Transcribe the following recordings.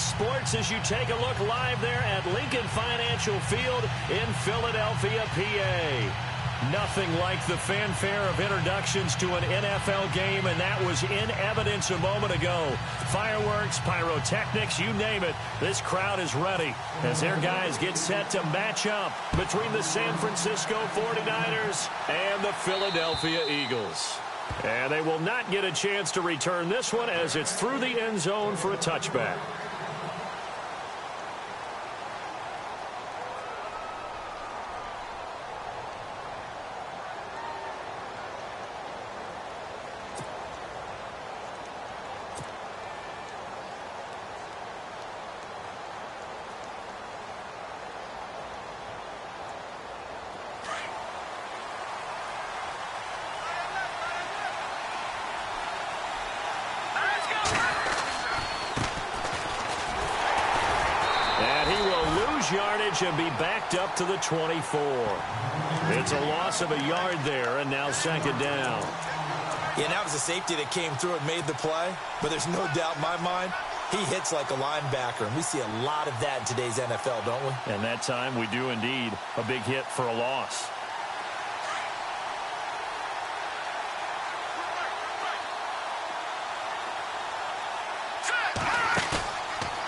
sports as you take a look live there at Lincoln Financial Field in Philadelphia, PA. Nothing like the fanfare of introductions to an NFL game, and that was in evidence a moment ago. Fireworks, pyrotechnics, you name it. This crowd is ready as their guys get set to match up between the San Francisco 49ers and the Philadelphia Eagles. And they will not get a chance to return this one as it's through the end zone for a touchback. Yardage and be backed up to the 24. It's a loss of a yard there, and now second down. Yeah, that was a safety that came through and made the play, but there's no doubt in my mind he hits like a linebacker, and we see a lot of that in today's NFL, don't we? And that time we do indeed. A big hit for a loss.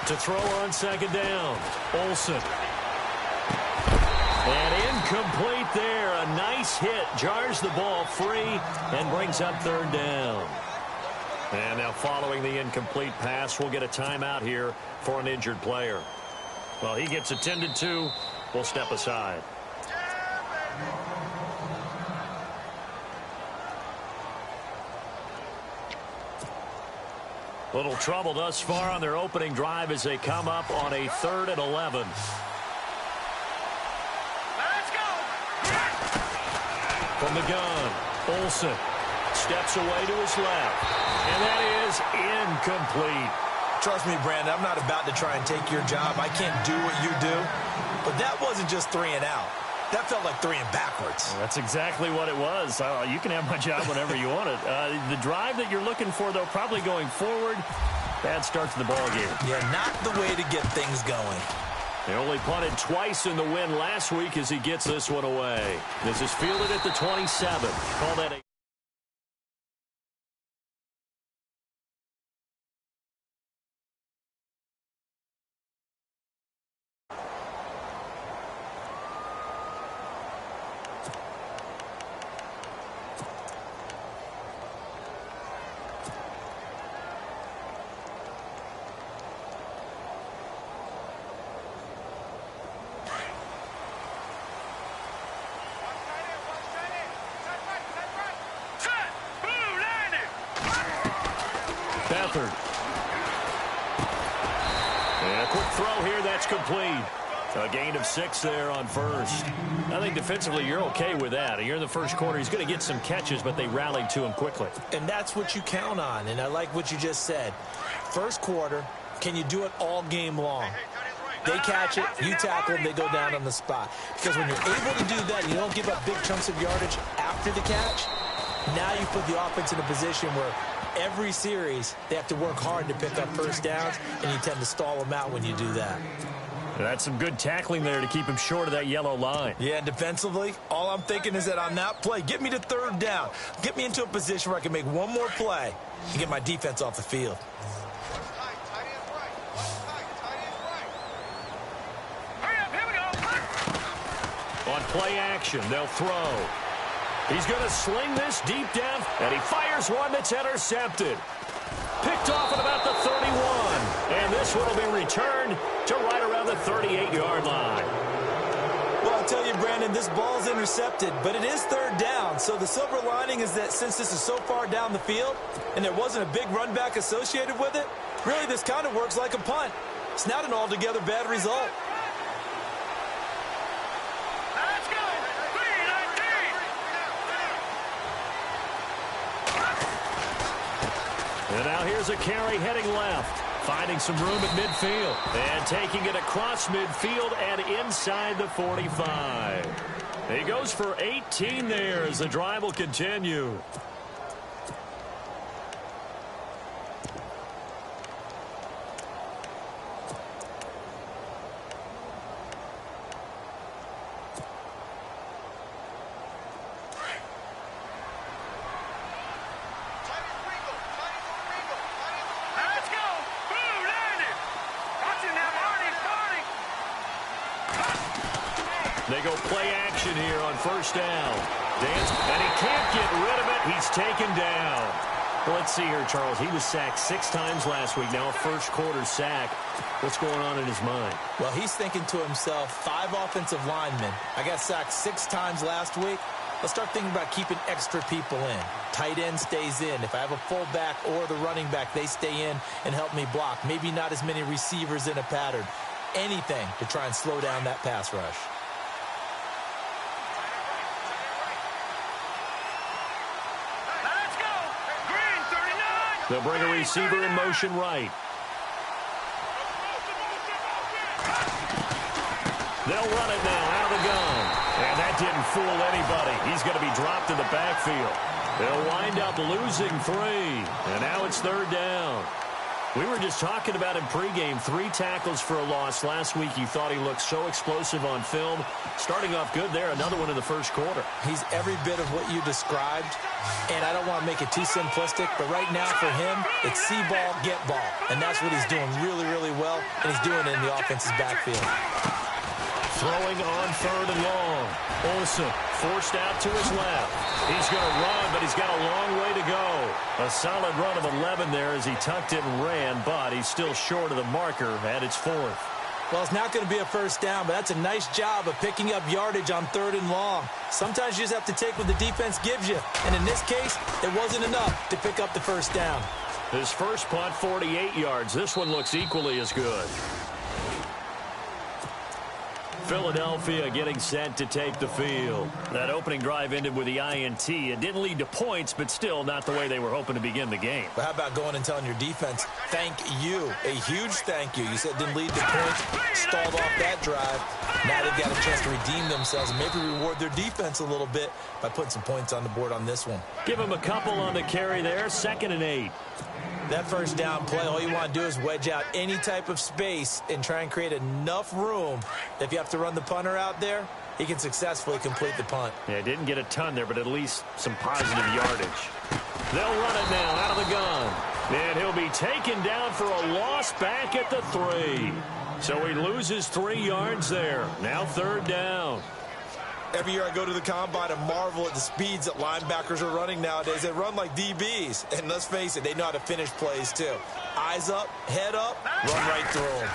To throw on second down, Olsen. And incomplete there. A nice hit. Jars the ball free and brings up third down. And now following the incomplete pass, we'll get a timeout here for an injured player. Well, he gets attended to. We'll step aside. Little trouble thus far on their opening drive as they come up on a 3rd and 11. Let's go! From the gun, Olsen steps away to his left. And that is incomplete. Trust me, Brandon, I'm not about to try and take your job. I can't do what you do. But that wasn't just 3 and out. That felt like 3 and backwards. Well, that's exactly what it was. You can have my job whenever you want it. The drive that you're looking for, though, probably going forward. Bad start to the ball game. Yeah, not the way to get things going. They only punted twice in the win last week as he gets this one away. This is fielded at the 27. Call that a... Beathard. And a quick throw here, that's complete. A gain of 6 there on first. I think defensively you're okay with that. You're in the first quarter. He's going to get some catches, but they rallied to him quickly. And that's what you count on, and I like what you just said. First quarter, can you do it all game long? They catch it, you tackle them, they go down on the spot. Because when you're able to do that, you don't give up big chunks of yardage after the catch. Now you put the offense in a position where every series they have to work hard to pick up first downs, and you tend to stall them out when you do that. That's some good tackling there to keep him short of that yellow line. Yeah, defensively, all I'm thinking is that on that play, get me to third down. Get me into a position where I can make one more play and get my defense off the field. On play action, they'll throw. He's going to sling this deep down, and he fires one that's intercepted. Picked off at about the 31. And this one will be returned to right around the 38-yard line. Well, I'll tell you, Brandon, this ball's intercepted, but it is third down. So the silver lining is that since this is so far down the field and there wasn't a big run back associated with it, really this kind of works like a punt. It's not an altogether bad result. And now here's a carry heading left, finding some room at midfield, and taking it across midfield and inside the 45. He goes for 18 there as the drive will continue. They go play action here on first down. Dance, and he can't get rid of it. He's taken down. Well, let's see here, Charles. He was sacked 6 times last week. Now a first-quarter sack. What's going on in his mind? Well, he's thinking to himself, 5 offensive linemen. I got sacked 6 times last week. Let's start thinking about keeping extra people in. Tight end stays in. If I have a fullback or the running back, they stay in and help me block. Maybe not as many receivers in a pattern. Anything to try and slow down that pass rush. Let's go! Green, 39! They'll bring a receiver in motion right. They'll run it now out of the gun. And that didn't fool anybody. He's going to be dropped in the backfield. They'll wind up losing 3. And now it's third down. We were just talking about him pregame. 3 tackles for a loss last week. You thought he looked so explosive on film. Starting off good there. Another one in the first quarter. He's every bit of what you described. And I don't want to make it too simplistic, but right now for him, it's see ball, get ball. And that's what he's doing really, really well. And he's doing it in the offense's backfield. Throwing on third and long. Olsen forced out to his left. He's going to run, but he's got a long way to go. A solid run of 11 there as he tucked it and ran, but he's still short of the marker at its 4th. Well, it's not going to be a first down, but that's a nice job of picking up yardage on third and long. Sometimes you just have to take what the defense gives you. And in this case, it wasn't enough to pick up the first down. His first punt, 48 yards. This one looks equally as good. Philadelphia getting set to take the field. That opening drive ended with the INT. It didn't lead to points, but still not the way they were hoping to begin the game. But how about going and telling your defense, thank you, a huge thank you. You said it didn't lead to points, stalled off that drive. Now they've got a chance to redeem themselves and maybe reward their defense a little bit by putting some points on the board on this one. Give them a couple on the carry there, 2nd and 8. That first down play, all you want to do is wedge out any type of space and try and create enough room. If you have to run the punter out there, he can successfully complete the punt. Yeah, didn't get a ton there, but at least some positive yardage. They'll run it now out of the gun. And he'll be taken down for a loss back at the 3. So he loses 3 yards there. Now third down. Every year I go to the combine and marvel at the speeds that linebackers are running nowadays. They run like DBs. And let's face it, they know how to finish plays too. Eyes up, head up, run right through them.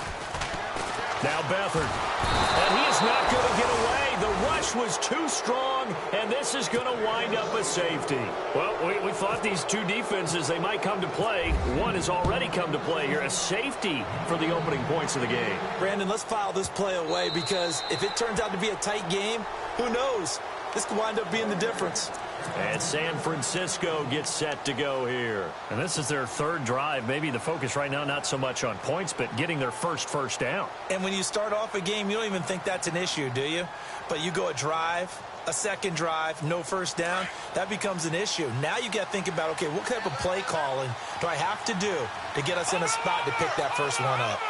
Now Beathard. And he is not going to get away. The rush was too strong, and this is going to wind up a safety. Well, we thought these two defenses, they might come to play. One has already come to play here. A safety for the opening points of the game. Brandon, let's file this play away because if it turns out to be a tight game, who knows? This could wind up being the difference. And San Francisco gets set to go here. And this is their 3rd drive. Maybe the focus right now not so much on points, but getting their first down. And when you start off a game, you don't even think that's an issue, do you? But you go a drive, a 2nd drive, no first down, that becomes an issue. Now you got to think about, okay, what type of play calling do I have to do to get us in a spot to pick that first one up?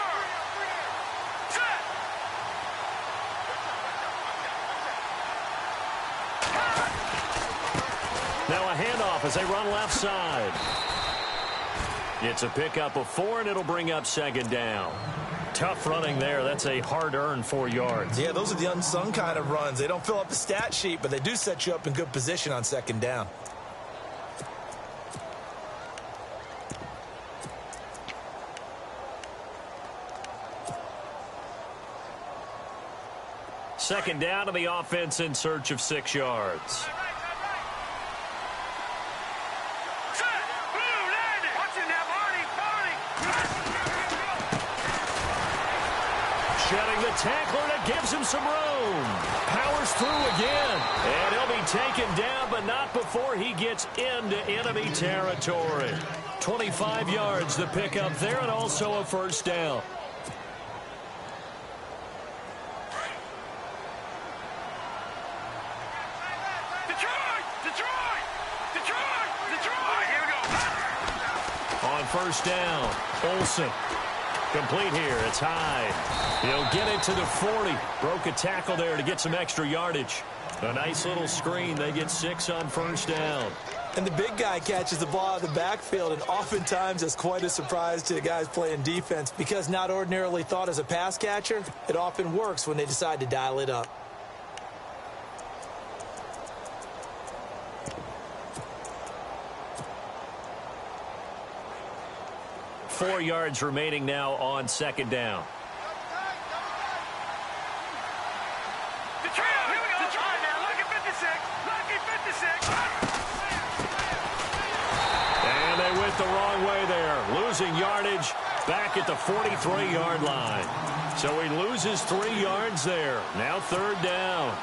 Now a handoff as they run left side. It's a pickup of 4, and it'll bring up 2nd down. Tough running there. That's a hard-earned 4 yards. Yeah, those are the unsung kind of runs. They don't fill up the stat sheet, but they do set you up in good position on 2nd down. Second down to the offense in search of 6 yards. Shedding the tackler, and it gives him some room. Powers through again. And he'll be taken down, but not before he gets into enemy territory. 25 yards the pickup there, and also a first down. On first down, Olsen. Complete here. It's Hyde. He'll get it to the 40. Broke a tackle there to get some extra yardage. A nice little screen. They get 6 on first down. And the big guy catches the ball out of the backfield, and oftentimes it's quite a surprise to the guys playing defense because not ordinarily thought as a pass catcher, it often works when they decide to dial it up. 4 yards remaining now on second down. The trio, here we go. All right, now, lucky 56. Lucky 56. And they went the wrong way there, losing yardage back at the 43-yard line. So he loses 3 yards there. Now third down.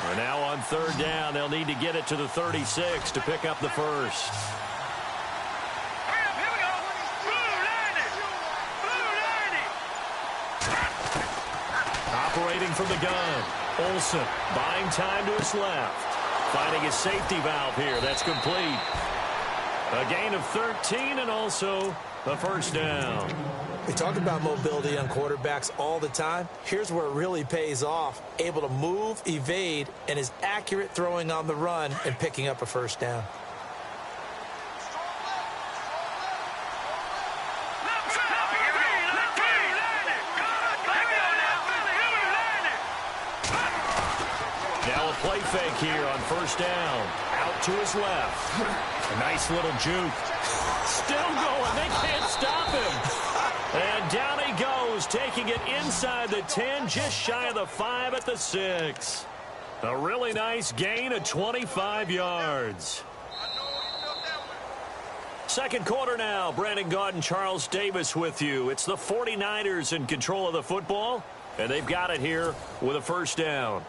And now on third down, they'll need to get it to the 36 to pick up the first. Here we go. Operating from the gun. Olsen buying time to his left. Finding his safety valve here. That's complete. A gain of 13 and also a first down. We talk about mobility on quarterbacks all the time. Here's where it really pays off. Able to move, evade, and is accurate throwing on the run and picking up a first down. Now a play fake here on first down. Out to his left. A nice little juke. Still going. They can't stop him. And down he goes, taking it inside the 10, just shy of the 5 at the 6. A really nice gain of 25 yards. Second quarter now. Brandon Gaudin, Charles Davis with you. It's the 49ers in control of the football, and they've got it here with a first down.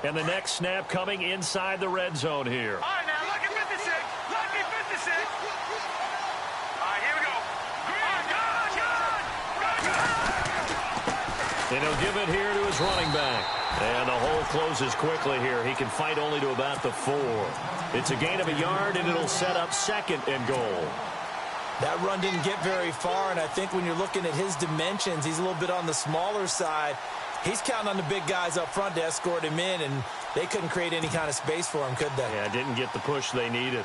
And the next snap coming inside the red zone here. All right, now, lucky 56. Lucky 56. All right, here we go. And he'll give it here to his running back. And the hole closes quickly here. He can fight only to about the 4. It's a gain of a yard, and it'll set up second and goal. That run didn't get very far, and I think when you're looking at his dimensions, he's a little bit on the smaller side. He's counting on the big guys up front to escort him in, and they couldn't create any kind of space for him, could they? Yeah, didn't get the push they needed.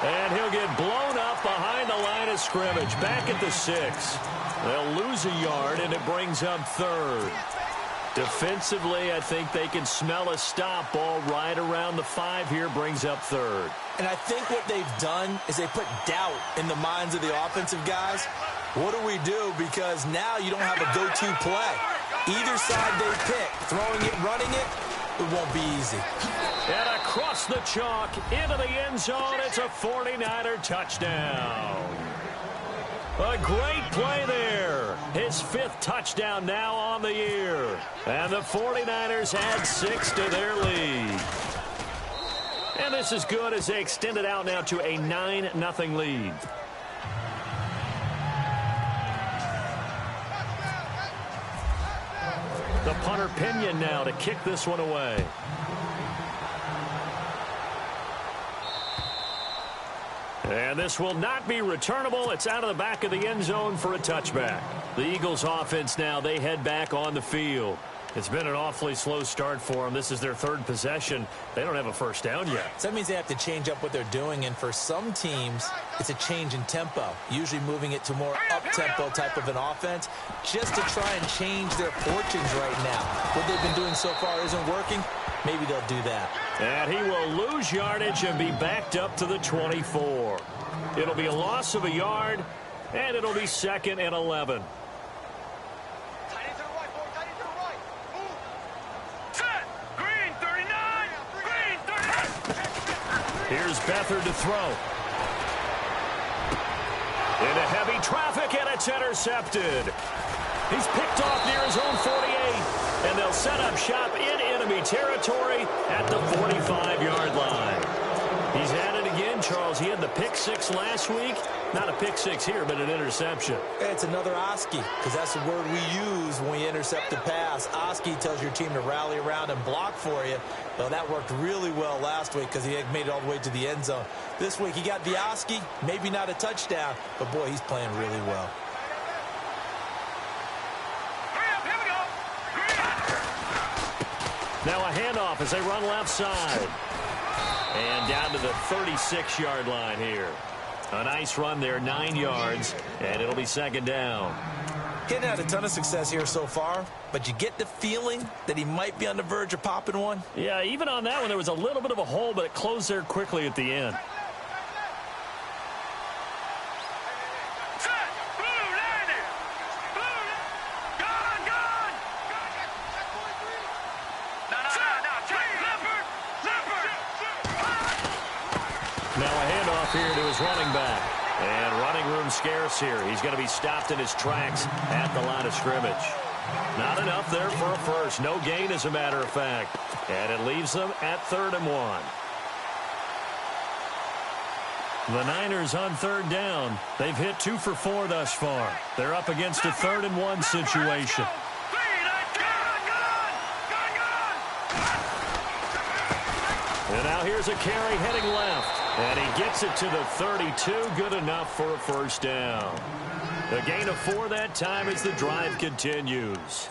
And he'll get blown up behind the line of scrimmage. Back at the 6. They'll lose a yard, and it brings up third. Defensively, I think they can smell a stop ball right around the 5 here. Brings up third. And I think what they've done is they put doubt in the minds of the offensive guys. What do we do? Because now you don't have a go-to play. Either side they pick, throwing it, running it, it won't be easy. And across the chalk, into the end zone, it's a 49er touchdown. A great play there. His 5th touchdown now on the year. And the 49ers add 6 to their lead. And this is good as they extend it out now to a 9-0 lead. The punter Pinion now to kick this one away. And this will not be returnable. It's out of the back of the end zone for a touchback. The Eagles offense now, they head back on the field. It's been an awfully slow start for them. This is their 3rd possession. They don't have a first down yet. So that means they have to change up what they're doing, and for some teams, it's a change in tempo, usually moving it to more up-tempo type of an offense, just to try and change their fortunes right now. What they've been doing so far isn't working. Maybe they'll do that. And he will lose yardage and be backed up to the 24. It'll be a loss of a yard, and it'll be 2nd and 11. Here's Beathard to throw. Into heavy traffic, and it's intercepted. He's picked off near his own 48, and they'll set up shop in enemy territory at the 45-yard line. He's had it again, Charles. He had the pick six last week. Not a pick six here, but an interception. It's another Oski, because that's the word we use when we intercept the pass. Oski tells your team to rally around and block for you. Well, that worked really well last week because he had made it all the way to the end zone. This week he got the Oski, maybe not a touchdown, but boy, he's playing really well. Now a handoff as they run left side. And down to the 36-yard line here. A nice run there, 9 yards, and it'll be second down. He hadn't had a ton of success here so far, but you get the feeling that he might be on the verge of popping one. Yeah, even on that one, there was a little bit of a hole, but it closed there quickly at the end. Now a handoff here to his running back. And running room scarce here. He's going to be stopped in his tracks at the line of scrimmage. Not enough there for a first. No gain, as a matter of fact. And it leaves them at 3rd and 1. The Niners on 3rd down. They've hit 2 for 4 thus far. They're up against a 3rd and 1 situation. And now here's a carry heading left. And he gets it to the 32. Good enough for a first down. A gain of 4 that time as the drive continues.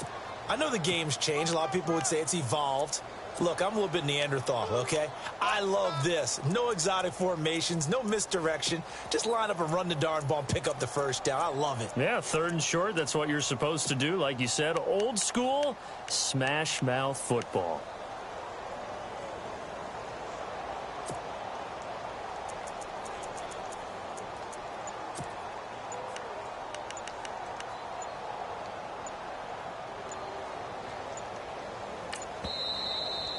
I know the game's changed. A lot of people would say it's evolved. Look, I'm a little bit Neanderthal, okay? I love this. No exotic formations, no misdirection. Just line up and run the darn ball and pick up the first down. I love it. Yeah, 3rd and short. That's what you're supposed to do. Like you said, old school smash mouth football.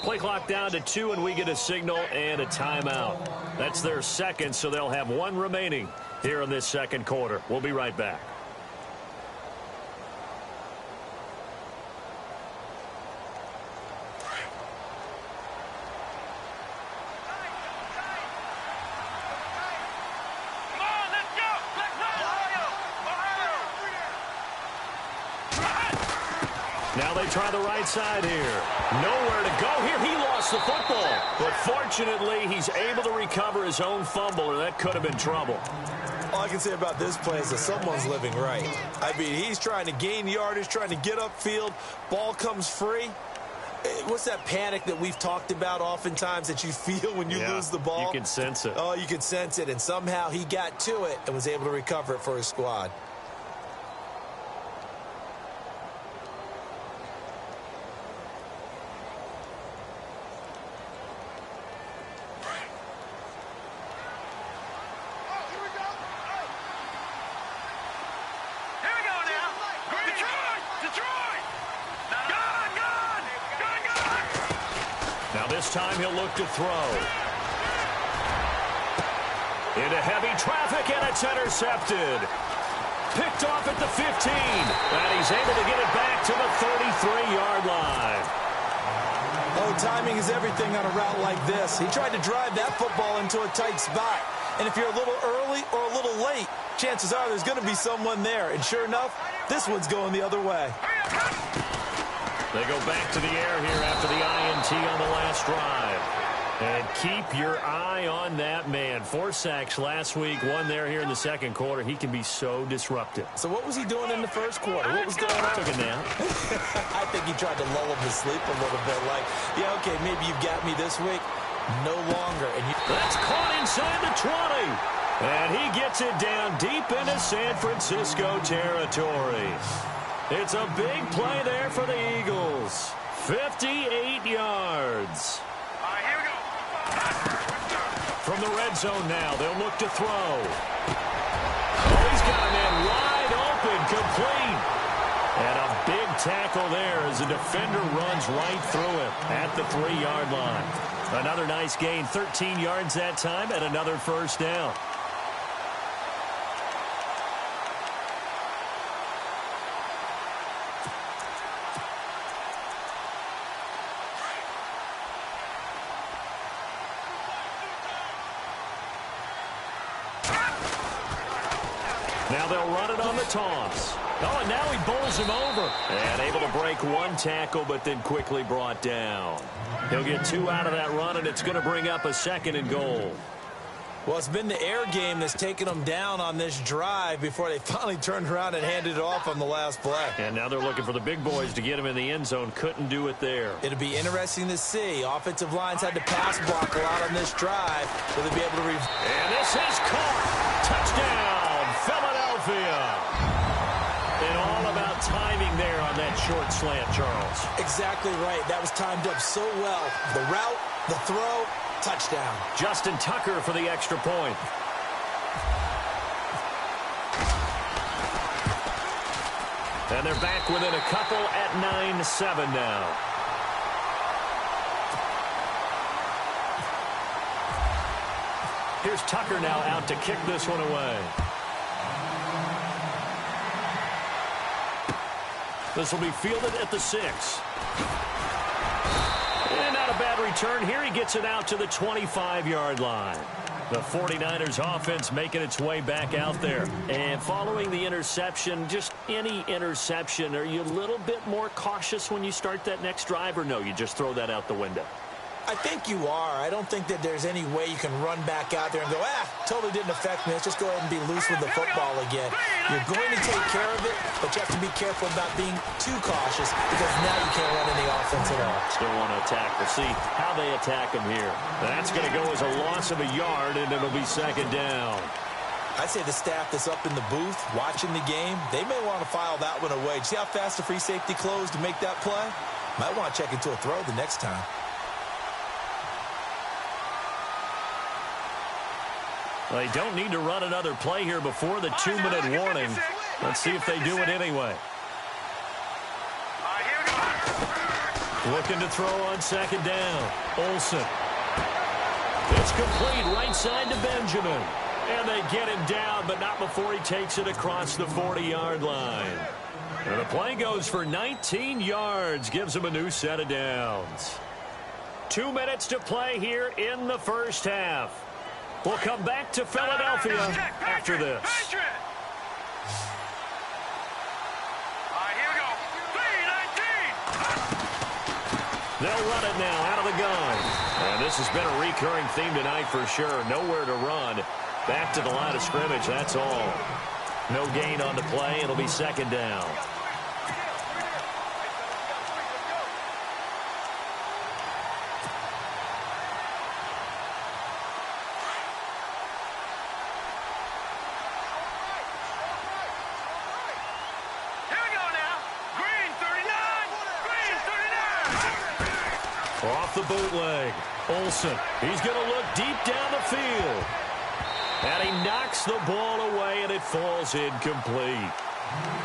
Play clock down to 2, and we get a signal and a timeout. That's their second, so they'll have 1 remaining here in this second quarter. We'll be right back. Now they try the right side here. Nowhere to go here. He lost the football. But fortunately, he's able to recover his own fumble, or that could have been trouble. All I can say about this play is that someone's living right. I mean, he's trying to gain yardage, trying to get upfield. Ball comes free. What's that panic that we've talked about oftentimes that you feel when you lose the ball? You can sense it. Oh, you can sense it. And somehow he got to it and was able to recover it for his squad. This time he'll look to throw. Into heavy traffic, and it's intercepted. Picked off at the 15. And he's able to get it back to the 33-yard line. Oh, timing is everything on a route like this. He tried to drive that football into a tight spot. And if you're a little early or a little late, chances are there's going to be someone there. And sure enough, this one's going the other way. They go back to the air here after the INT on the last drive. And keep your eye on that man. 4 sacks last week, 1 there here in the second quarter. He can be so disruptive. So what was he doing in the first quarter? What was going on? Took a nap. I think he tried to lull him to sleep a little bit. Like, yeah, okay, maybe you've got me this week. No longer. And that's caught inside the 20. And he gets it down deep into San Francisco territory. It's a big play there for the Eagles. 58 yards. All right, here we go. From the red zone now, they'll look to throw. Oh, he's got a man wide open, complete. And a big tackle there as the defender runs right through him at the 3-yard line. Another nice gain, 13 yards that time, and another first down. Now they'll run it on the toss. Oh, and now he bowls him over. And able to break one tackle, but then quickly brought down. He'll get 2 out of that run, and it's going to bring up a 2nd and goal. Well, it's been the air game that's taken them down on this drive before they finally turned around and handed it off on the last play. And now they're looking for the big boys to get him in the end zone. Couldn't do it there. It'll be interesting to see. Offensive lines had to pass block a lot on this drive. Will they be able to... And this is caught. Touchdown, Philadelphia. And all about timing there on that short slant, Charles. Exactly right. That was timed up so well. The route, the throw, touchdown. Justin Tucker for the extra point. And they're back within a couple at 9-7 now. Here's Tucker now out to kick this one away. This will be fielded at the 6. And not a bad return here. He gets it out to the 25-yard line. The 49ers offense making its way back out there. And following the interception, just any interception, are you a little bit more cautious when you start that next drive, or no, you just throw that out the window? I think you are. I don't think that there's any way you can run back out there and go, totally didn't affect me. Let's just go ahead and be loose with the football again. You're going to take care of it, but you have to be careful about being too cautious because now you can't run any offense at all. Still want to attack. We'll see how they attack him here. That's going to go as a loss of a yard, and it'll be 2nd down. I'd say the staff that's up in the booth watching the game, they may want to file that one away. See how fast the free safety closed to make that play? Might want to check into a throw the next time. They don't need to run another play here before the 2-minute warning. Let's see if they do it anyway. Looking to throw on 2nd down. Olsen. It's complete right side to Benjamin. And they get him down, but not before he takes it across the 40-yard line. And the play goes for 19 yards. Gives him a new set of downs. 2 minutes to play here in the first half. We'll come back to Philadelphia after this. Here we go. 3-19. They'll run it now out of the gun. And this has been a recurring theme tonight for sure. Nowhere to run. Back to the line of scrimmage, that's all. No gain on the play. It'll be 2nd down. Off the bootleg. Olsen. He's going to look deep down the field. And he knocks the ball away, and it falls incomplete.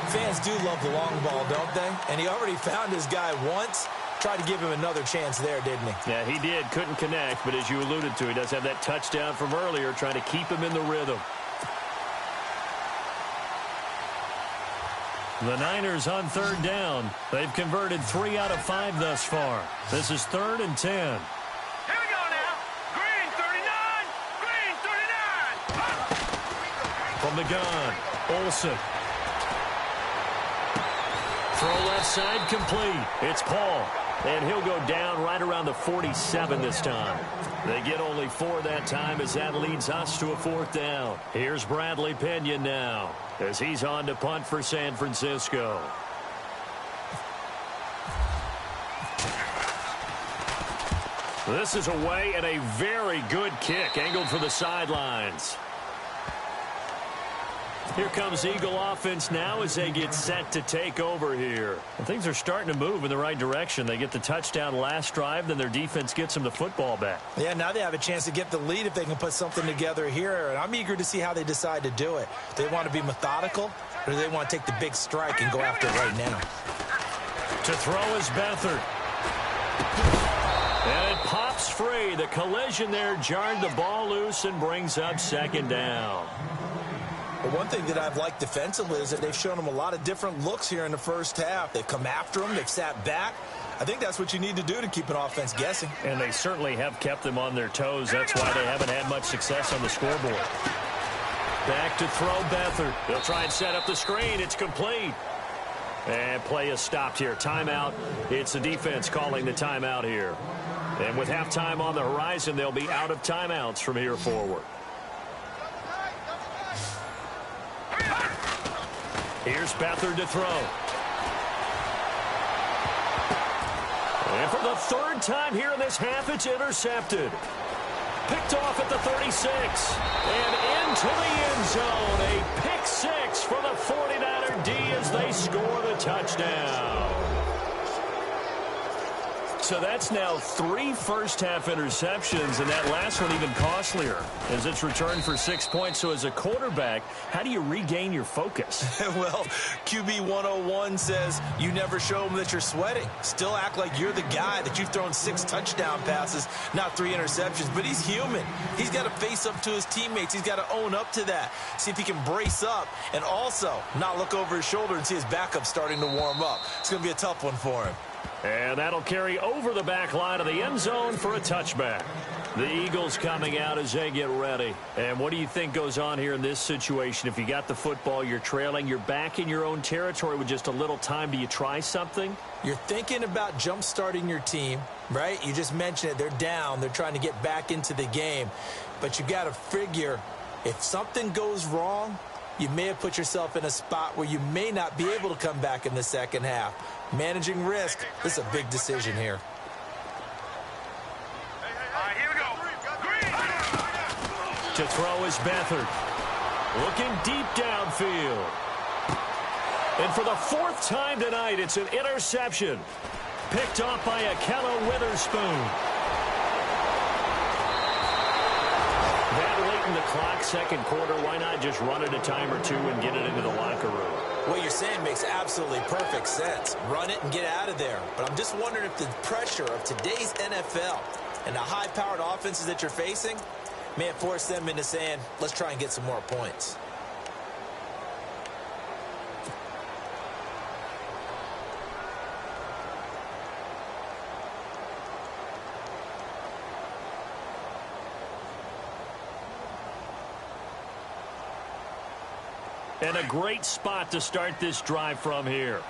Fans do love the long ball, don't they? And he already found his guy once. Tried to give him another chance there, didn't he? Yeah, he did. Couldn't connect, but as you alluded to, he does have that touchdown from earlier, trying to keep him in the rhythm. The Niners on 3rd down. They've converted 3 out of 5 thus far. This is 3rd and 10. Here we go now. Green 39. Green 39. From the gun, Olsen. Throw left side complete. It's Paul. And he'll go down right around the 47 this time. They get only 4 that time as that leads us to a 4th down. Here's Bradley Pinion now as he's on to punt for San Francisco. This is away and a very good kick angled for the sidelines. Here comes Eagle offense now as they get set to take over here. And things are starting to move in the right direction. They get the touchdown last drive, then their defense gets them the football back. Yeah, now they have a chance to get the lead if they can put something together here. And I'm eager to see how they decide to do it. Do they want to be methodical, or do they want to take the big strike and go after it right now? To throw is Beathard. And it pops free. The collision there jarred the ball loose and brings up 2nd down. But one thing that I've liked defensively is that they've shown them a lot of different looks here in the first half. They've come after them. They've sat back. I think that's what you need to do to keep an offense guessing. And they certainly have kept them on their toes. That's why they haven't had much success on the scoreboard. Back to throw Beathard. They'll try and set up the screen. It's complete. And play is stopped here. Timeout. It's the defense calling the timeout here. And with halftime on the horizon, they'll be out of timeouts from here forward. Here's Beathard to throw. And for the third time here in this half, it's intercepted. Picked off at the 36. And into the end zone. A pick six for the 49er D as they score the touchdown. So that's now 3 first-half interceptions, and that last one even costlier as it's returned for 6 points. So as a quarterback, how do you regain your focus? Well, QB 101 says you never show them that you're sweating. Still act like you're the guy, that you've thrown 6 touchdown passes, not 3 interceptions. But he's human. He's got to face up to his teammates. He's got to own up to that. See if he can brace up and also not look over his shoulder and see his backup starting to warm up. It's going to be a tough one for him. And that'll carry over the back line of the end zone for a touchback. The Eagles coming out as they get ready. And what do you think goes on here in this situation? If you got the football, you're trailing, you're back in your own territory with just a little time. Do you try something? You're thinking about jump-starting your team, right? You just mentioned it. They're down. They're trying to get back into the game. But you got to figure if something goes wrong, you may have put yourself in a spot where you may not be able to come back in the second half. Managing risk, this is a big decision here. All right, here we go. Green. To throw is Beathard. Looking deep downfield. And for the 4th time tonight, it's an interception. Picked off by Akello Witherspoon. That late in the clock, second quarter, why not just run it a time or two and get it into the locker room? What you're saying makes absolutely perfect sense. Run it and get out of there. But I'm just wondering if the pressure of today's NFL and the high-powered offenses that you're facing may have forced them into saying, let's try and get some more points. And a great spot to start this drive from here.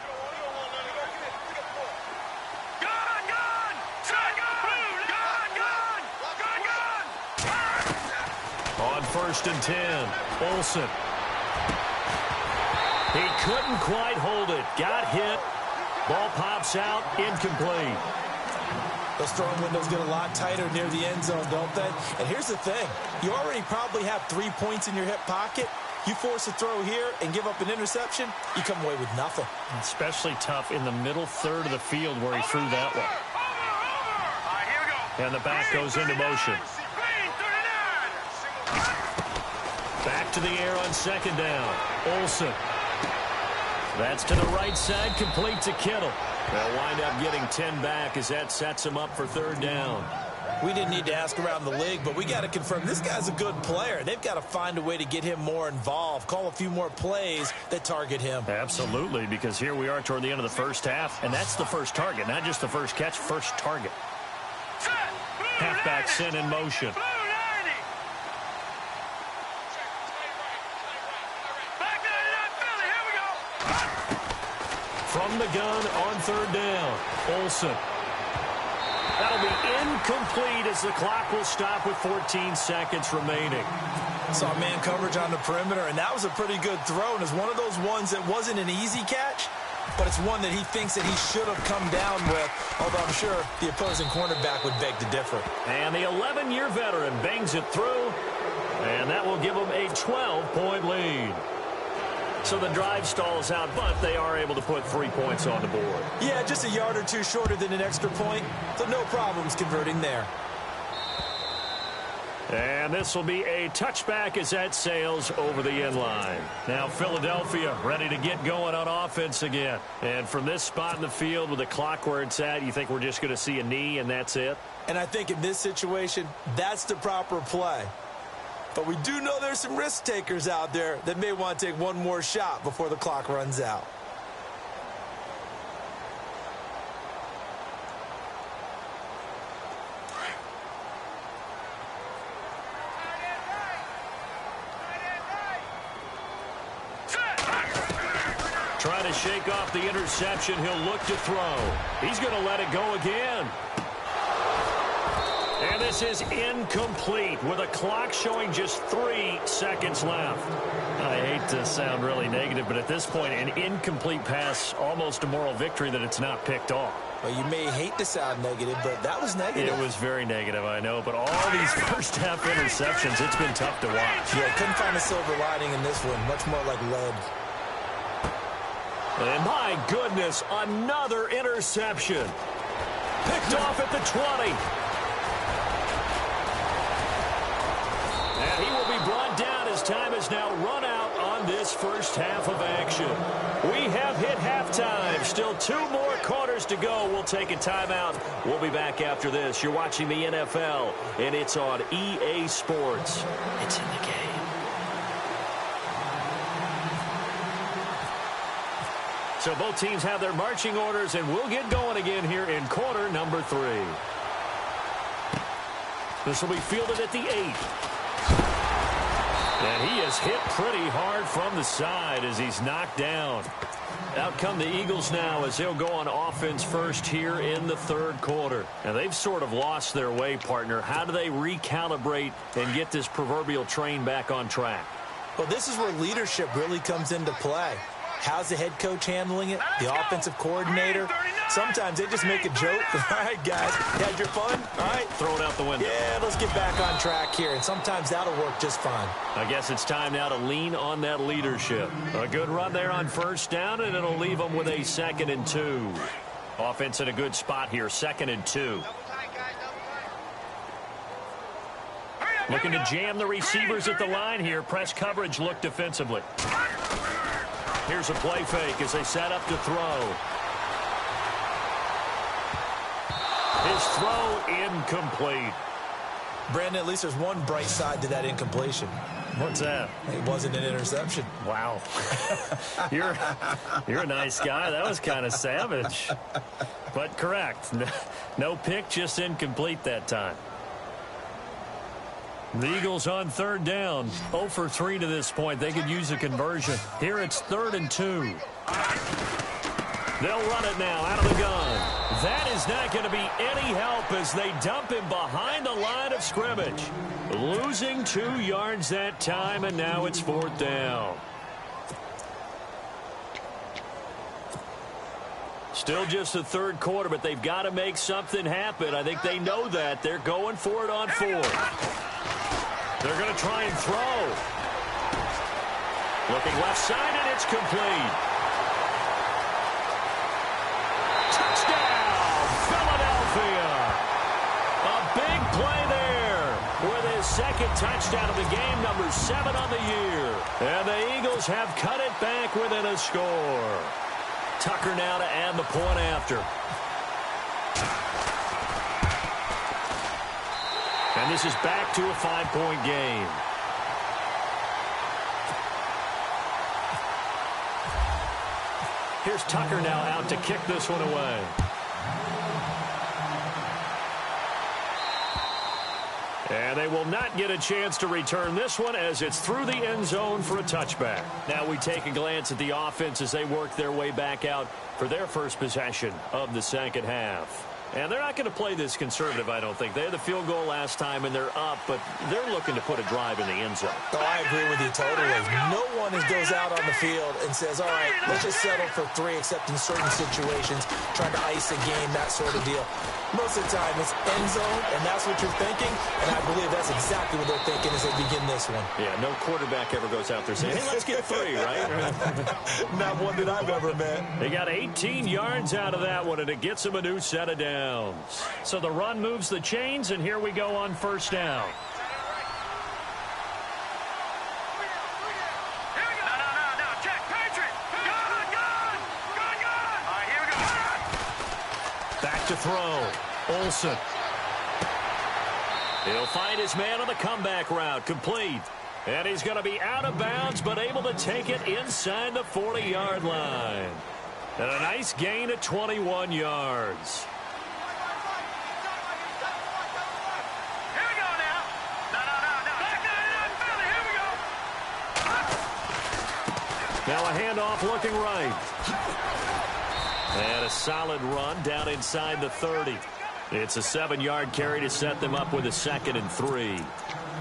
On 1st and 10, Olsen. He couldn't quite hold it. Got hit. Ball pops out. Incomplete. Those throwing windows get a lot tighter near the end zone, don't they? And here's the thing. You already probably have 3 points in your hip pocket. You force a throw here and give up an interception, you come away with nothing. Especially tough in the middle third of the field where he threw that one. Right, here we go. And the back goes into motion. Back to the air on 2nd down. Olsen. That's to the right side, complete to Kittle. They'll wind up getting 10 back as that sets him up for 3rd down. We didn't need to ask around the league, but we got to confirm this guy's a good player. They've got to find a way to get him more involved, call a few more plays that target him. Absolutely, because here we are toward the end of the first half, and that's the first target, not just the first catch, first target. Halfback sent in motion. From the gun on 3rd down, Olsen. That'll be incomplete as the clock will stop with 14 seconds remaining. Saw man coverage on the perimeter, and that was a pretty good throw. And it's one of those ones that wasn't an easy catch, but it's one that he thinks that he should have come down with, although I'm sure the opposing cornerback would beg to differ. And the 11-year veteran bangs it through, and that will give him a 12-point lead. So the drive stalls out, but they are able to put 3 points on the board. Yeah, just a yard or two shorter than an extra point, so no problems converting there. And this will be a touchback as that sails over the end line. Now Philadelphia ready to get going on offense again. And from this spot in the field with the clock where it's at, you think we're just going to see a knee and that's it? And I think in this situation, that's the proper play. But we do know there's some risk takers out there that may want to take one more shot before the clock runs out. trying to shake off the interception. He'll look to throw. He's going to let it go again. And this is incomplete with a clock showing just 3 seconds left. I hate to sound really negative, but at this point, an incomplete pass, almost a moral victory that it's not picked off. Well, you may hate to sound negative, but that was negative. It was very negative, I know, but all these first-half interceptions, it's been tough to watch. Yeah, couldn't find a silver lining in this one. Much more like lead. And my goodness, another interception. Picked off at the 20. And he will be brought down as time has now run out on this first half of action. We have hit halftime. Still 2 more quarters to go. We'll take a timeout. We'll be back after this. You're watching the NFL, and it's on EA Sports. It's in the game. So both teams have their marching orders, and we'll get going again here in quarter number 3. This will be fielded at the 8. And he is hit pretty hard from the side as he's knocked down. Out come the Eagles now as they'll go on offense first here in the third quarter. And they've sort of lost their way, partner. How do they recalibrate and get this proverbial train back on track? Well, this is where leadership really comes into play. How's the head coach handling it? The offensive coordinator? Sometimes they just make a joke. All right, guys, you had your fun? All right. Throw it out the window. Yeah, let's get back on track here. And sometimes that'll work just fine. I guess it's time now to lean on that leadership. A good run there on first down, and it'll leave them with a 2nd and 2. Offense in a good spot here, 2nd and 2. Looking to jam the receivers at the line here. Press coverage look defensively. Here's a play fake as they set up to throw. His throw incomplete. Brandon, at least there's one bright side to that incompletion. What's that? It wasn't an interception. Wow. You're a nice guy. That was kind of savage. But correct. No pick, just incomplete that time. The Eagles on third down. 0 for 3 to this point. They could use a conversion. Here it's 3rd and 2. They'll run it now out of the gun. That is not going to be any help as they dump him behind the line of scrimmage. Losing 2 yards that time, and now it's 4th down. Still just the third quarter, but they've got to make something happen. I think they know that. They're going for it on 4th. They're going to try and throw. Looking left side, and it's complete. Touchdown, Philadelphia. A big play there with his 2nd touchdown of the game, number 7 on the year. And the Eagles have cut it back within a score. Tucker now to add the point after. And this is back to a 5-point game. Here's Tucker now out to kick this one away. And they will not get a chance to return this one as it's through the end zone for a touchback. Now we take a glance at the offense as they work their way back out for their first possession of the second half. And they're not going to play this conservative, I don't think. They had the field goal last time, and they're up, but they're looking to put a drive in the end zone. Oh, I agree with you totally. No one goes out on the field and says, all right, let's just settle for 3, except in certain situations, trying to ice a game, that sort of deal. Most of the time, it's end zone, and that's what you're thinking, and I believe that's exactly what they're thinking as they begin this one. Yeah, no quarterback ever goes out there saying, hey, let's get 3, right? Not one that I've ever met. They got 18 yards out of that one, and it gets them a new set of downs. So the run moves the chains, and here we go on first down. Back to throw. Olsen. He'll find his man on the comeback route. Complete. And he's going to be out of bounds, but able to take it inside the 40-yard line. And a nice gain of 21 yards. Now a handoff looking right. And a solid run down inside the 30. It's a 7-yard carry to set them up with a 2nd and 3.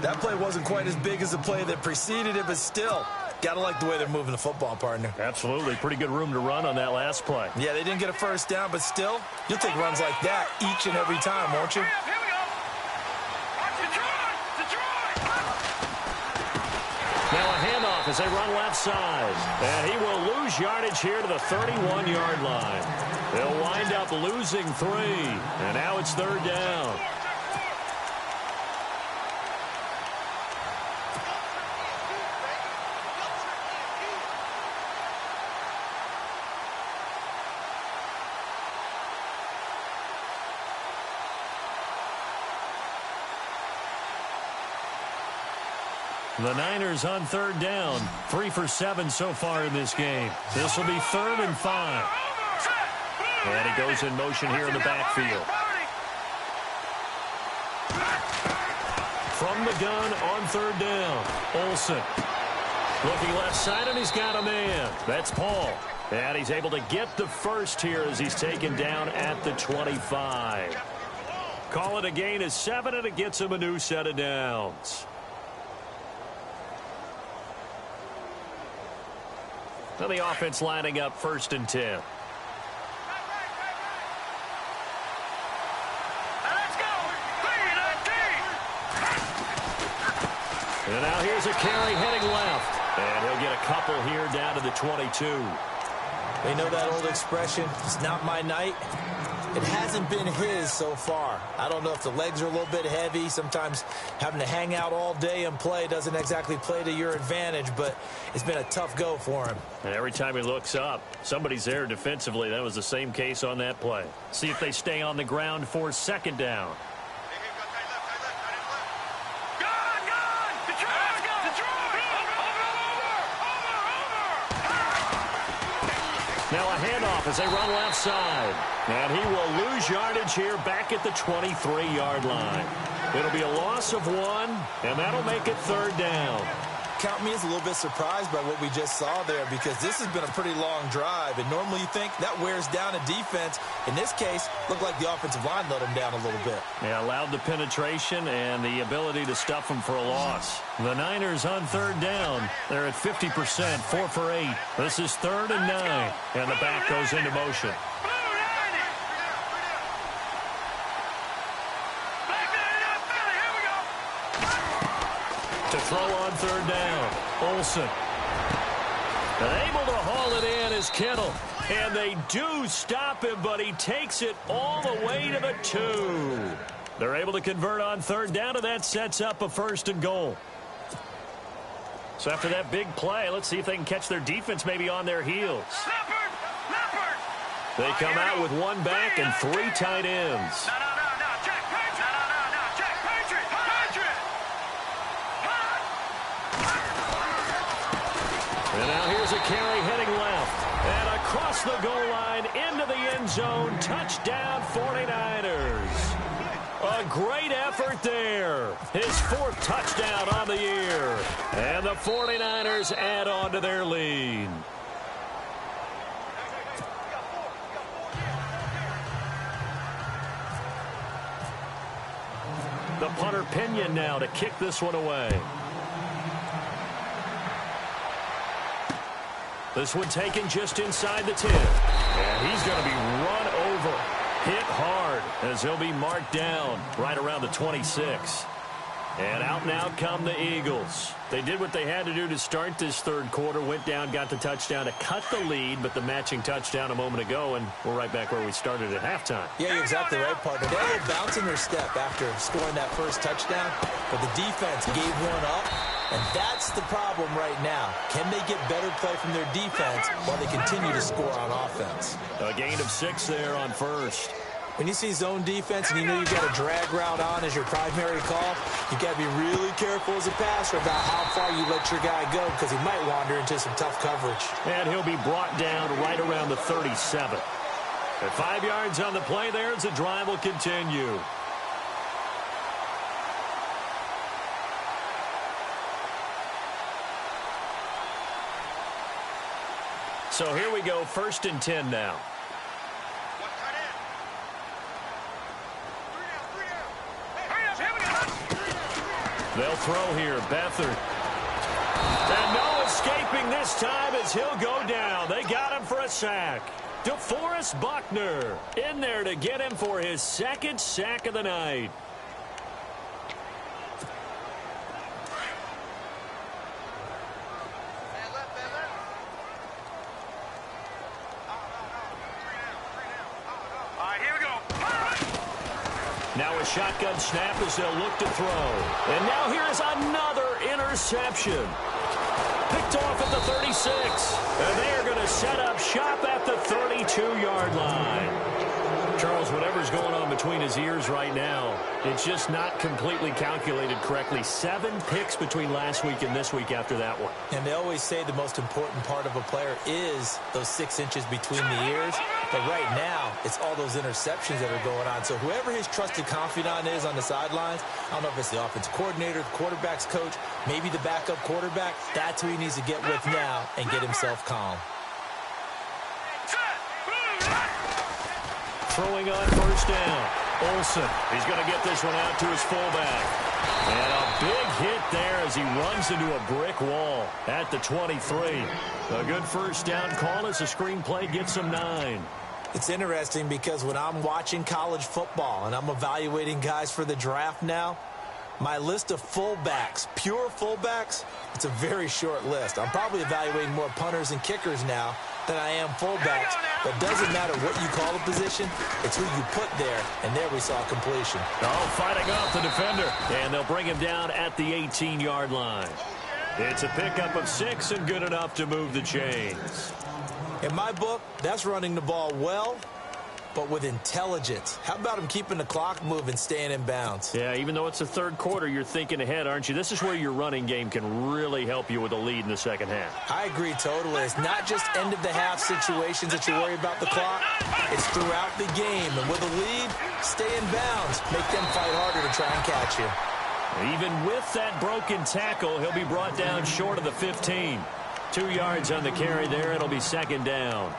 That play wasn't quite as big as the play that preceded it, but still, got to like the way they're moving the football, partner. Absolutely. Pretty good room to run on that last play. Yeah, they didn't get a first down, but still, you'll take runs like that each and every time, won't you? Now a handoff as they run left side. And he will lose yardage here to the 31-yard line. They'll wind up losing 3. And now it's 3rd down. The Niners on 3rd down. 3 for 7 so far in this game. This will be 3rd and 5. And he goes in motion here in the backfield. From the gun on 3rd down. Olsen. Looking left side, and he's got a man. That's Paul. And he's able to get the first here as he's taken down at the 25. Call it a gain of 7, and it gets him a new set of downs. Now the offense lining up 1st and 10. Let's go. And now here's a carry heading left. And he'll get a couple here down to the 22. They know that old expression, it's not my night. It hasn't been his so far. I don't know if the legs are a little bit heavy. Sometimes having to hang out all day and play doesn't exactly play to your advantage, but it's been a tough go for him. And every time he looks up, somebody's there defensively. That was the same case on that play. See if they stay on the ground for 2nd down. Now a handoff as they run left side. And he will lose yardage here back at the 23-yard line. It'll be a loss of 1, and that'll make it 3rd down. Count me as a little bit surprised by what we just saw there, because this has been a pretty long drive, and normally you think that wears down a defense. In this case, looked like the offensive line let him down a little bit. Yeah, allowed the penetration and the ability to stuff him for a loss. The Niners on 3rd down. They're at 50%, 4 for 8. This is 3rd and 9, and the back goes into motion. To throw on 3rd down, Olsen. And able to haul it in is Kittle. And they do stop him, but he takes it all the way to the 2. They're able to convert on 3rd down, and that sets up a 1st and goal. So after that big play, let's see if they can catch their defense maybe on their heels. They come out with 1 back and 3 tight ends. And now here's a carry heading left. And across the goal line into the end zone. Touchdown 49ers. A great effort there. His 4th touchdown on the year. And the 49ers add on to their lead. The punter Pinion now to kick this one away. This one taken just inside the 10. And he's going to be run over, hit hard, as he'll be marked down right around the 26. And out come the Eagles. They did what they had to do to start this 3rd quarter, went down, got the touchdown to cut the lead, but the matching touchdown a moment ago, and we're right back where we started at halftime. Yeah, you're exactly right, partner. They had a bounce in their step after scoring that first touchdown, but the defense gave one up. And that's the problem right now. Can they get better play from their defense while they continue to score on offense? A gain of 6 there on 1st. When you see zone defense and you know you've got a drag route on as your primary call, you've got to be really careful as a passer about how far you let your guy go, because he might wander into some tough coverage. And he'll be brought down right around the 37. At 5 yards on the play there as the drive will continue. So here we go, 1st and 10 now. They'll throw here. Beathard. And no escaping this time as he'll go down. They got him for a sack. DeForest Buckner in there to get him for his 2nd sack of the night. Now a shotgun snap as they'll look to throw. And now here's another interception. Picked off at the 36. And they are going to set up shop at the 32-yard line. Charles, whatever's going on between his ears right now, it's just not completely calculated correctly. 7 picks between last week and this week after that one. And they always say the most important part of a player is those 6 inches between the ears. But right now, it's all those interceptions that are going on. So whoever his trusted confidant is on the sidelines, I don't know if it's the offensive coordinator, the quarterback's coach, maybe the backup quarterback, that's who he needs to get with now and get himself calm. Throwing on 1st down. Olsen, he's going to get this one out to his fullback. And a big hit there as he runs into a brick wall at the 23. A good 1st down call as the screenplay gets him 9. It's interesting because when I'm watching college football and I'm evaluating guys for the draft now, my list of fullbacks, pure fullbacks, it's a very short list. I'm probably evaluating more punters and kickers now than I am fullbacks. But it doesn't matter what you call a position, it's who you put there, and there we saw completion. Oh, fighting off the defender, and they'll bring him down at the 18-yard line. It's a pickup of 6 and good enough to move the chains. In my book, that's running the ball well, but with intelligence. How about him keeping the clock moving, staying in bounds? Yeah, even though it's the 3rd quarter, you're thinking ahead, aren't you? This is where your running game can really help you with a lead in the 2nd half. I agree totally. It's not just end-of-the-half situations that you worry about the clock. It's throughout the game. And with a lead, stay in bounds. Make them fight harder to try and catch you. Even with that broken tackle, he'll be brought down short of the 15. 2 yards on the carry there. It'll be 2nd down.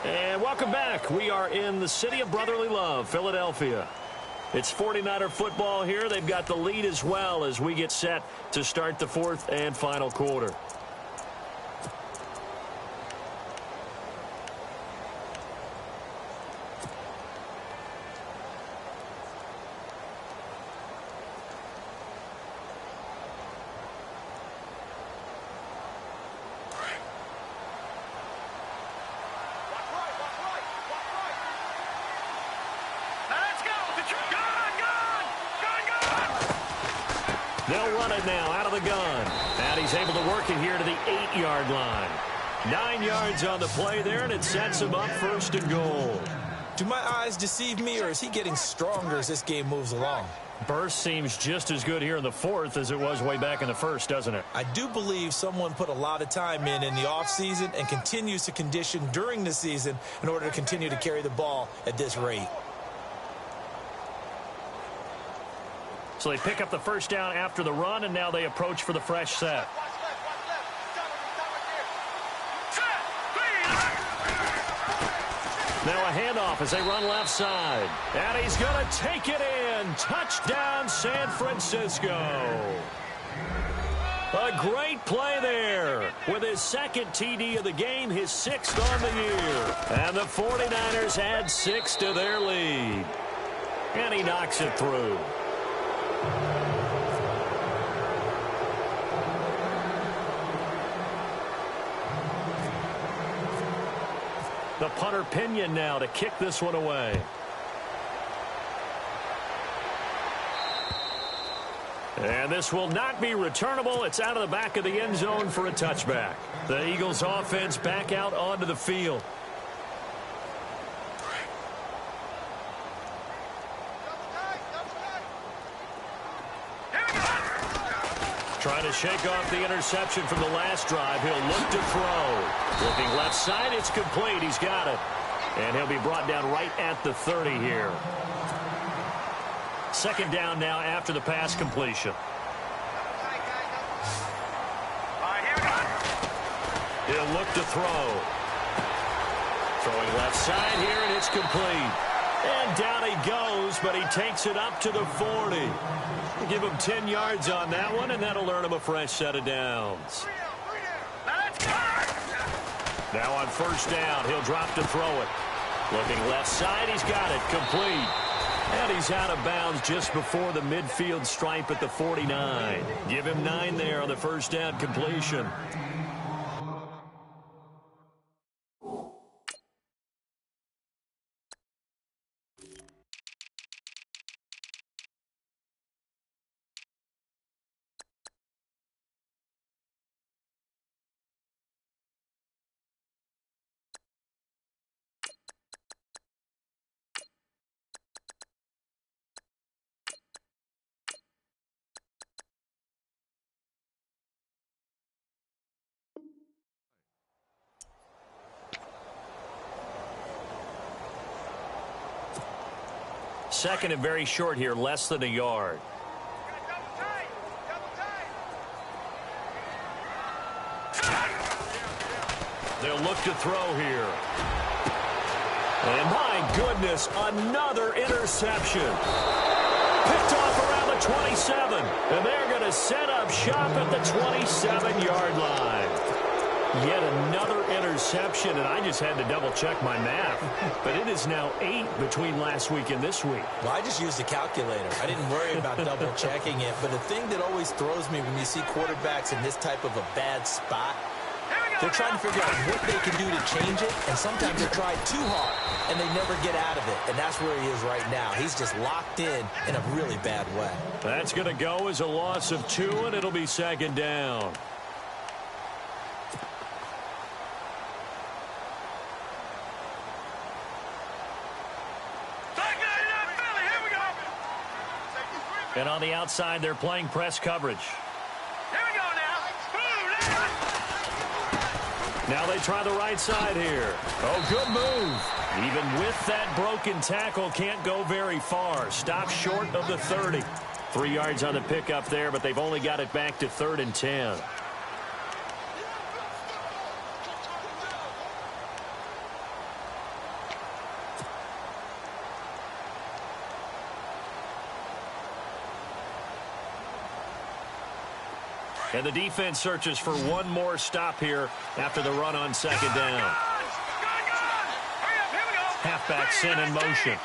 And welcome back. We are in the city of brotherly love, Philadelphia. It's 49er football here. They've got the lead as well as we get set to start the 4th and final quarter. They'll run it now out of the gun. And he's able to work it here to the 8-yard line. 9 yards on the play there, and it sets him up 1st and goal. Do my eyes deceive me, or is he getting stronger as this game moves along? Burst seems just as good here in the 4th as it was way back in the 1st, doesn't it? I do believe someone put a lot of time in the offseason and continues to condition during the season in order to continue to carry the ball at this rate. So they pick up the 1st down after the run, and now they approach for the fresh set. Now a handoff as they run left side. And he's going to take it in. Touchdown, San Francisco. A great play there. With his 2nd TD of the game, his 6th on the year. And the 49ers add 6 to their lead. And he knocks it through. The punter Pinion now to kick this one away. And this will not be returnable. It's out of the back of the end zone for a touchback. The Eagles offense back out onto the field. Trying to shake off the interception from the last drive. He'll look to throw. Looking left side, it's complete. He's got it. And he'll be brought down right at the 30 here. Second down now after the pass completion. He'll look to throw. Throwing left side here, and it's complete. And down he goes, but he takes it up to the 40. Give him 10 yards on that one, and that'll earn him a fresh set of downs. Now on first down, he'll drop to throw it. Looking left side, he's got it, complete. And he's out of bounds just before the midfield stripe at the 49. Give him 9 there on the first down completion. Second and very short here, less than a yard. They'll look to throw here. And my goodness, another interception. Picked off around the 27. And they're going to set up shop at the 27-yard line. Yet another interception, and I just had to double-check my math. But it is now 8 between last week and this week. Well, I just used a calculator. I didn't worry about double-checking it. But the thing that always throws me when you see quarterbacks in this type of a bad spot, they're trying to figure out what they can do to change it, and sometimes they try too hard, and they never get out of it. And that's where he is right now. He's just locked in a really bad way. That's going to go as a loss of 2, and it'll be second down. And on the outside, they're playing press coverage. Here we go now. Now they try the right side here. Oh, good move. Even with that broken tackle, can't go very far. Stop short of the 30. 3 yards on the pickup there, but they've only got it back to 3rd and 10. And the defense searches for one more stop here after the run on second down. Halfback sent in motion.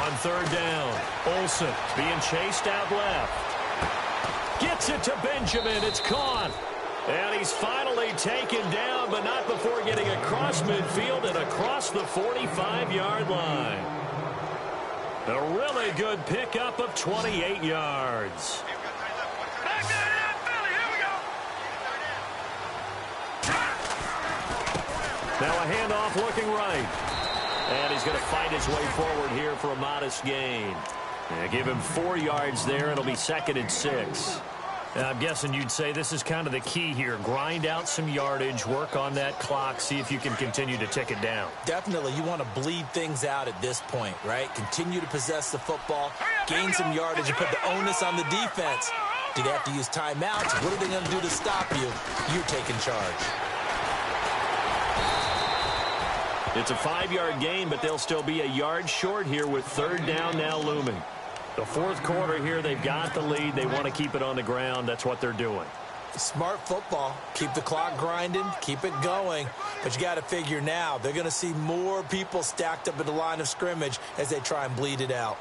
On third down, Olsen being chased out left. Gets it to Benjamin. It's caught. And he's finally taken down, but not before getting across midfield and across the 45-yard line. A really good pickup of 28 yards. Now a handoff looking right. And he's going to fight his way forward here for a modest gain. And give him 4 yards there. It'll be 2nd and 6. I'm guessing you'd say this is kind of the key here. Grind out some yardage, work on that clock, see if you can continue to tick it down. Definitely. You want to bleed things out at this point, right? Continue to possess the football, gain some yardage, and put the onus on the defense. Do they have to use timeouts? What are they going to do to stop you? You're taking charge. It's a 5-yard gain, but they'll still be a yard short here with third down now looming. The fourth quarter here, they've got the lead. They want to keep it on the ground. That's what they're doing. Smart football. Keep the clock grinding. Keep it going. But you got to figure now, they're going to see more people stacked up at the line of scrimmage as they try and bleed it out.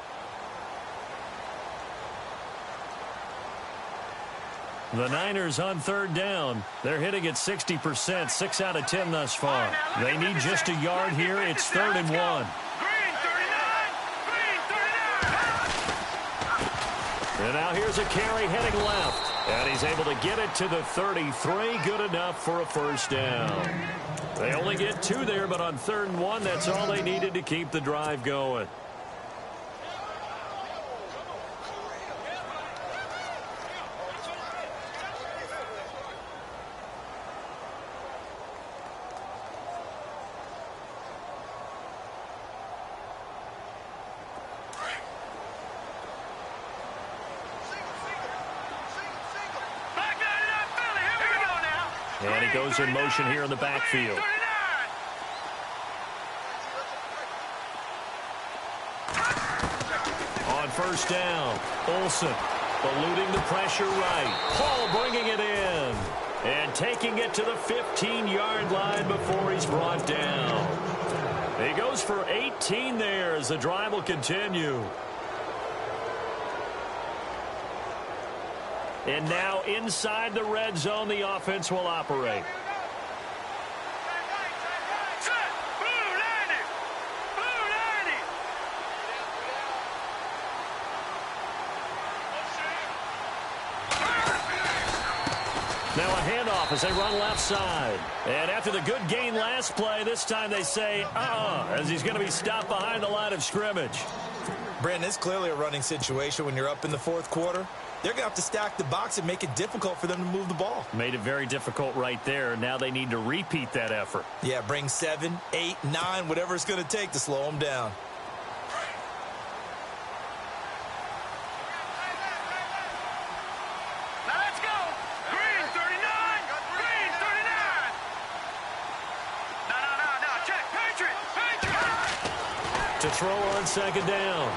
The Niners on third down. They're hitting at 60%, 6 out of 10 thus far. They need just a yard here. It's 3rd and 1. And now here's a carry heading left. And he's able to get it to the 33. Good enough for a first down. They only get 2 there, but on 3rd and 1, that's all they needed to keep the drive going. And he goes in motion here in the backfield. 39. On first down, Olsen eluding the pressure right. Paul bringing it in and taking it to the 15-yard line before he's brought down. He goes for 18 there as the drive will continue. And now inside the red zone, the offense will operate. Set. Blue 90. Blue 90. Now a handoff as they run left side. And after the good gain last play, this time they say, as he's going to be stopped behind the line of scrimmage. Brandon, it's clearly a running situation when you're up in the fourth quarter. They're going to have to stack the box and make it difficult for them to move the ball. Made it very difficult right there. Now they need to repeat that effort. Yeah, bring 7, 8, 9, whatever it's going to take to slow them down. Now let's go. Green 39. Green 39. No. Check. Patriot. To throw on second down.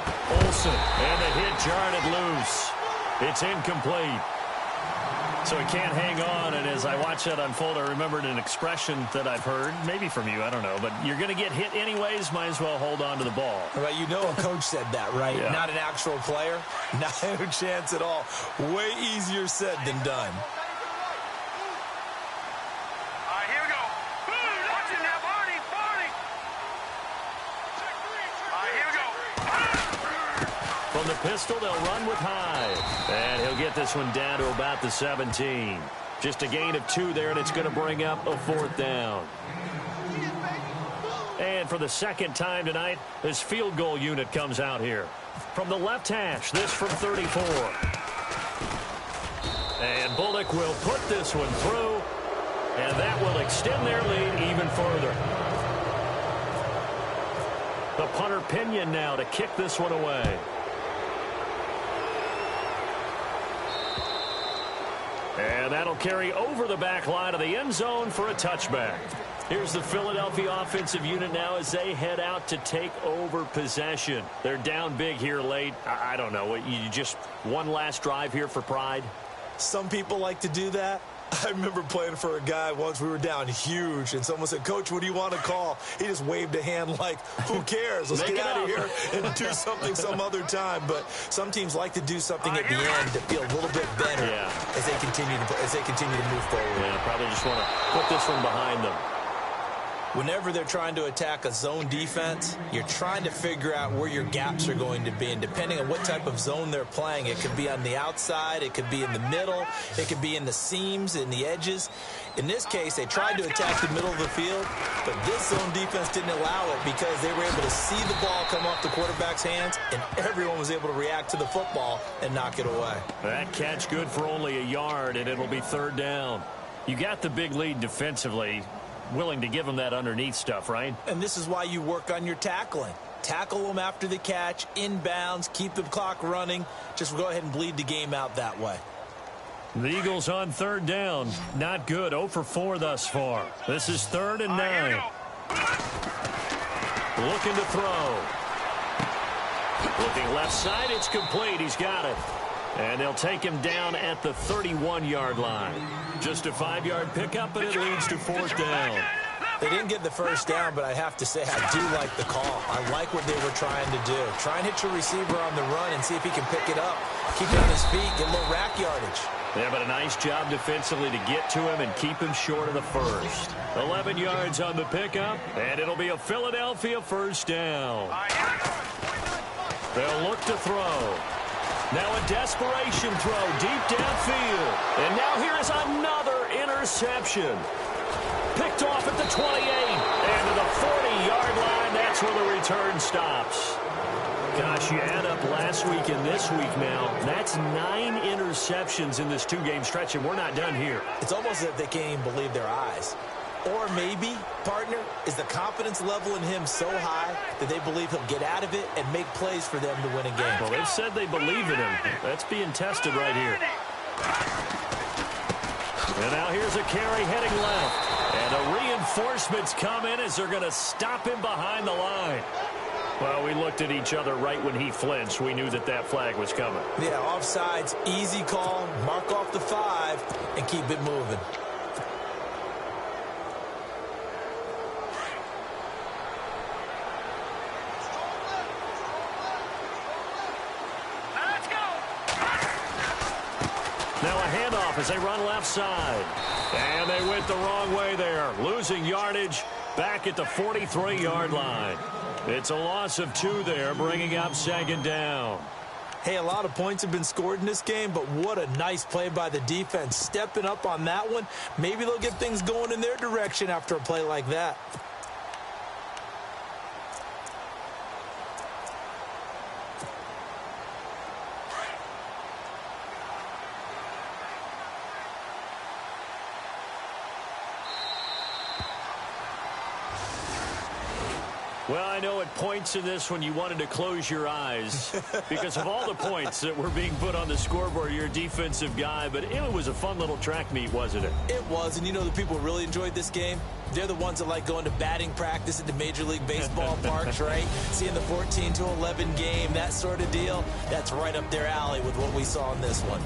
Olsen. And the hit jarred it loose. It's incomplete. So he can't hang on, and as I watch that unfold, I remembered an expression that I've heard, maybe from you, I don't know, but you're going to get hit anyways, might as well hold on to the ball. Right, you know a coach said that, right? Yeah. Not an actual player. Not a chance at all. Way easier said than done. All right, here we go. Watch it now, Barney. All right, here we go. From the pistol, they'll run with Hyde. And he'll get this one down to about the 17. Just a gain of 2 there, and it's going to bring up a 4th down. And for the second time tonight, this field goal unit comes out here. From the left hash, this from 34. And Bullock will put this one through, and that will extend their lead even further. The punter Pinion now to kick this one away. And that'll carry over the back line of the end zone for a touchback. Here's the Philadelphia offensive unit now as they head out to take over possession. They're down big here late. I don't know. You just one last drive here for pride? Some people like to do that. I remember playing for a guy once. We were down huge, and someone said, "Coach, what do you want to call?" He just waved a hand like, who cares? Let's get out of here and do something some other time. But some teams like to do something at the end to feel a little bit better as they continue to move forward. Yeah, probably just want to put this one behind them. Whenever they're trying to attack a zone defense, you're trying to figure out where your gaps are going to be. And depending on what type of zone they're playing, it could be on the outside, it could be in the middle, it could be in the seams, in the edges. In this case, they tried to attack the middle of the field, but this zone defense didn't allow it because they were able to see the ball come off the quarterback's hands, and everyone was able to react to the football and knock it away. That catch good for only a yard, and it'll be 3rd down. You got the big lead defensively. Willing to give them that underneath stuff, right? And this is why you work on your tackling. Tackle them after the catch, inbounds, keep the clock running. Just go ahead and bleed the game out that way. The Eagles on 3rd down. Not good. 0 for 4 thus far. This is 3rd and 9. Looking to throw. Looking left side. It's complete. He's got it. And they'll take him down at the 31-yard line. Just a 5-yard pickup, and it leads to 4th down. They didn't get the first down, but I have to say I do like the call. I like what they were trying to do. Try and hit your receiver on the run and see if he can pick it up. Keep it on his feet, get a little rack yardage. Yeah, but a nice job defensively to get to him and keep him short of the first. 11 yards on the pickup, and it'll be a Philadelphia 1st down. They'll look to throw. Now a desperation throw deep downfield. And now here is another interception. Picked off at the 28. And to the 40-yard line, that's where the return stops. Gosh, you add up last week and this week now. That's 9 interceptions in this 2-game stretch, and we're not done here. It's almost as if they can't even believe their eyes. Or maybe, partner, is the confidence level in him so high that they believe he'll get out of it and make plays for them to win a game. Well, they've said they believe in him. That's being tested right here. And now here's a carry heading left. And the reinforcements come in as they're going to stop him behind the line. Well, we looked at each other right when he flinched. We knew that that flag was coming. Yeah, offsides, easy call, mark off the 5, and keep it moving. Let's go. Now a handoff as they run left side. And they went the wrong way there, losing yardage back at the 43-yard line. It's a loss of 2 there, bringing up 2nd down. Hey, a lot of points have been scored in this game, but what a nice play by the defense. Stepping up on that one, maybe they'll get things going in their direction after a play like that. Well, I know at points in this one you wanted to close your eyes because of all the points that were being put on the scoreboard. You're a defensive guy, but it was a fun little track meet, wasn't it? It was, and you know the people who really enjoyed this game? They're the ones that like going to batting practice at the Major League Baseball parks, right? Seeing the 14-11 game, that sort of deal. That's right up their alley with what we saw in this one.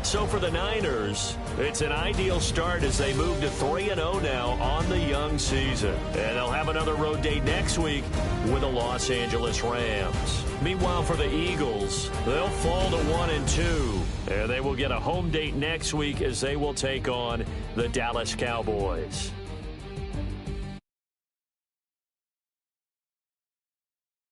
So for the Niners, it's an ideal start as they move to 3-0 now on the young season. And they'll have another road date next week with the Los Angeles Rams. Meanwhile, for the Eagles, they'll fall to 1-2. And they will get a home date next week as they will take on the Dallas Cowboys.